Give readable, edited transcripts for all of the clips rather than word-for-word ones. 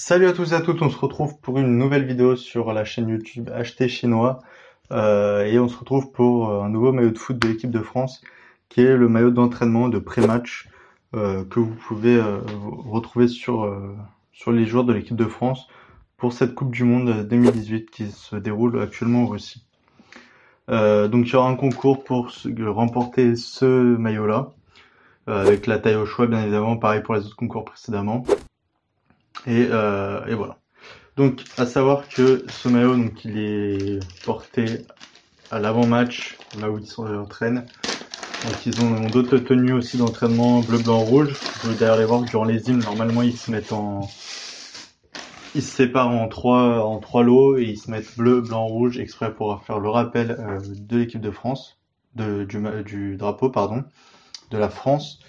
Salut à tous et à toutes, on se retrouve pour une nouvelle vidéo sur la chaîne YouTube Acheter Chinois et on se retrouve pour un nouveau maillot de foot de l'équipe de France qui est le maillot d'entraînement de pré-match que vous pouvez retrouver sur les joueurs de l'équipe de France pour cette Coupe du Monde 2018 qui se déroule actuellement en Russie. Donc il y aura un concours pour remporter ce maillot-là avec la taille au choix bien évidemment, pareil pour les autres concours précédemment. Et voilà. Donc, à savoir que ce maillot, donc, il est porté à l'avant-match, là où ils s'entraînent. Donc, ils ont d'autres tenues aussi d'entraînement bleu, blanc, rouge. Vous pouvez d'ailleurs les voir durant les hymnes. Normalement, ils se séparent en trois lots et ils se mettent bleu, blanc, rouge, exprès pour faire le rappel de l'équipe de France, du drapeau, pardon, de la France.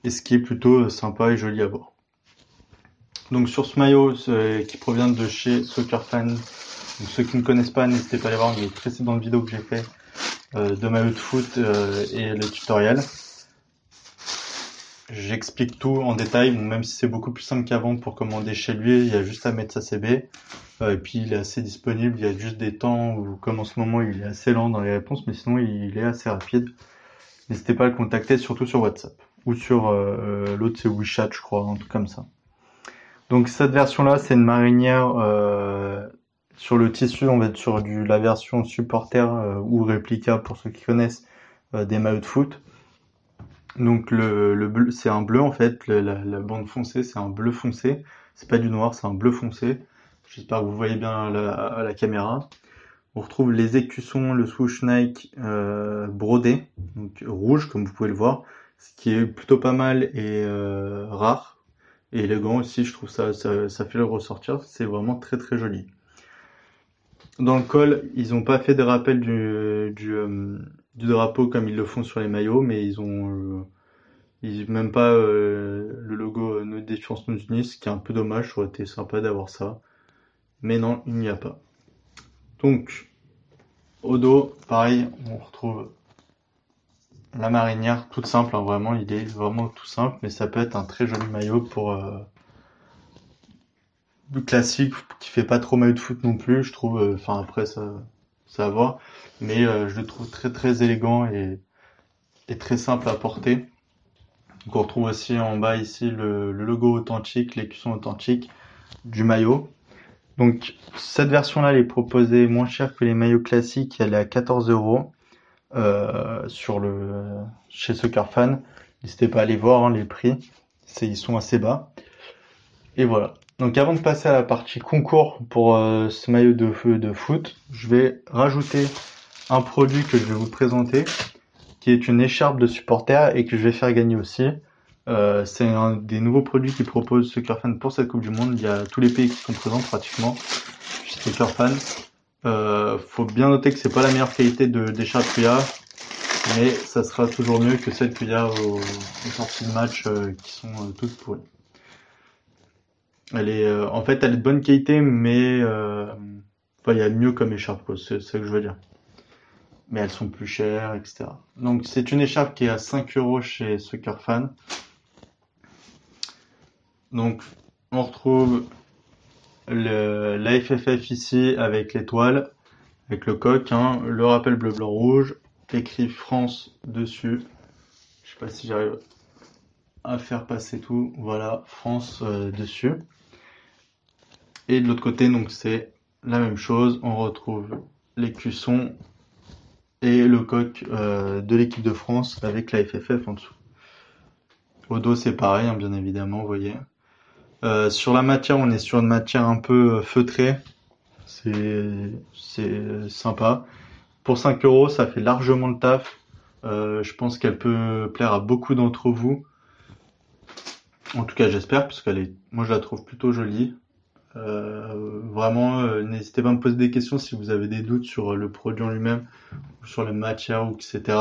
Et ce qui est plutôt sympa et joli à voir. Donc sur ce maillot qui provient de chez Soccer Fan, donc ceux qui ne connaissent pas, n'hésitez pas à aller voir les précédentes vidéos que j'ai fait de maillot de foot et le tutoriel. J'explique tout en détail, bon, même si c'est beaucoup plus simple qu'avant pour commander chez lui, il y a juste à mettre sa CB. Et puis il est assez disponible, il y a juste des temps où comme en ce moment il est assez lent dans les réponses, mais sinon il est assez rapide. N'hésitez pas à le contacter, surtout sur WhatsApp. Ou sur l'autre c'est WeChat je crois, un truc comme ça. Donc cette version-là, c'est une marinière sur le tissu, on va être sur la version supporter ou réplica pour ceux qui connaissent des maillots de foot. Donc le bleu, c'est un bleu en fait, la bande foncée, c'est un bleu foncé. C'est pas du noir, c'est un bleu foncé. J'espère que vous voyez bien à la caméra. On retrouve les écussons, le swoosh Nike brodé, donc rouge comme vous pouvez le voir, ce qui est plutôt pas mal et rare. Et élégant aussi, je trouve ça fait le ressortir, c'est vraiment très très joli. Dans le col, ils ont pas fait de rappel du drapeau comme ils le font sur les maillots, mais ils même pas le logo No Défense Nos Unis, ce qui est un peu dommage, ça aurait été sympa d'avoir ça. Mais non, il n'y a pas. Donc, au dos, pareil, on retrouve la marinière, toute simple, hein, vraiment, il est vraiment tout simple, mais ça peut être un très joli maillot pour classique qui fait pas trop maillot de foot non plus, je trouve. Enfin après ça va voir, mais je le trouve très très élégant et très simple à porter. Donc on retrouve aussi en bas ici le logo authentique, l'écusson authentique du maillot. Donc cette version-là, elle est proposée moins cher que les maillots classiques, elle est à 14 € chez Soccer Fan. N'hésitez pas à aller voir hein, les prix, ils sont assez bas. Et voilà. Donc avant de passer à la partie concours pour ce maillot de foot, je vais rajouter un produit que je vais vous présenter, qui est une écharpe de supporter et que je vais faire gagner aussi. C'est un des nouveaux produits qui propose Soccer Fan pour cette Coupe du Monde. Il y a tous les pays qui sont présents pratiquement chez Soccer Fan. Faut bien noter que c'est pas la meilleure qualité d'écharpe qu'il y a, mais ça sera toujours mieux que celle qu'il y a aux sorties de match qui sont toutes pourries. Elle est, en fait, elle est de bonne qualité, mais enfin, il y a mieux comme écharpe, quoi. C'est ça que je veux dire. Mais elles sont plus chères, etc. Donc, c'est une écharpe qui est à 5 € chez Soccer Fan. Donc, on retrouve la FFF ici avec l'étoile, avec le coq, hein, le rappel bleu, blanc, rouge, écrit France dessus. Je sais pas si j'arrive à faire passer tout. Voilà, France dessus. Et de l'autre côté, donc c'est la même chose. On retrouve l'écusson et le coq de l'équipe de France avec la FFF en dessous. Au dos, c'est pareil, hein, bien évidemment, vous voyez. Sur la matière, on est sur une matière un peu feutrée. C'est sympa. Pour 5 €, ça fait largement le taf. Je pense qu'elle peut plaire à beaucoup d'entre vous. En tout cas, j'espère, parce moi, je la trouve plutôt jolie. Vraiment, n'hésitez pas à me poser des questions si vous avez des doutes sur le produit en lui-même, ou sur les matières, ou etc.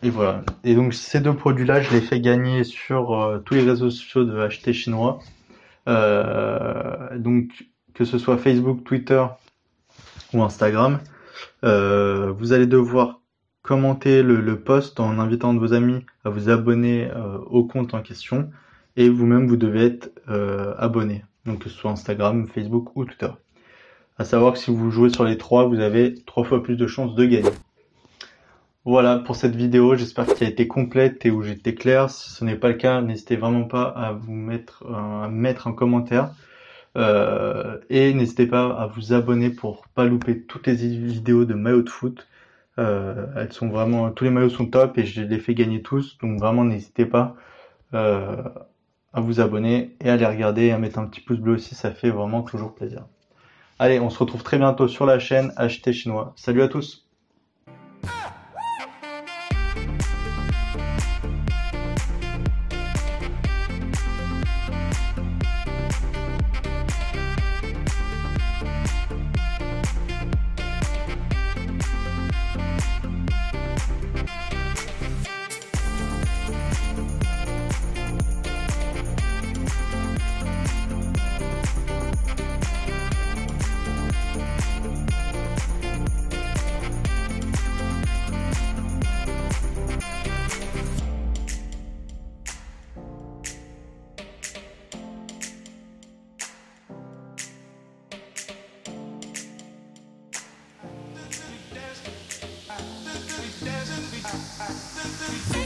Et voilà. Et donc ces deux produits-là, je les fais gagner sur tous les réseaux sociaux de Acheter Chinois. Donc que ce soit Facebook, Twitter ou Instagram, vous allez devoir commenter le post en invitant de vos amis à vous abonner au compte en question. et vous-même vous devez être abonné, donc que ce soit Instagram, Facebook ou Twitter. À savoir que si vous jouez sur les trois, vous avez 3 fois plus de chances de gagner. Voilà pour cette vidéo, j'espère qu'elle a été complète et où j'étais clair. Si ce n'est pas le cas, n'hésitez vraiment pas à mettre un commentaire. Et n'hésitez pas à vous abonner pour pas louper toutes les vidéos de maillots de foot. Elles sont vraiment, tous les maillots sont top et je les fais gagner tous. Donc vraiment n'hésitez pas à vous abonner et à les regarder et à mettre un petit pouce bleu aussi, ça fait vraiment toujours plaisir. Allez, on se retrouve très bientôt sur la chaîne Acheter Chinois. Salut à tous! Dancing,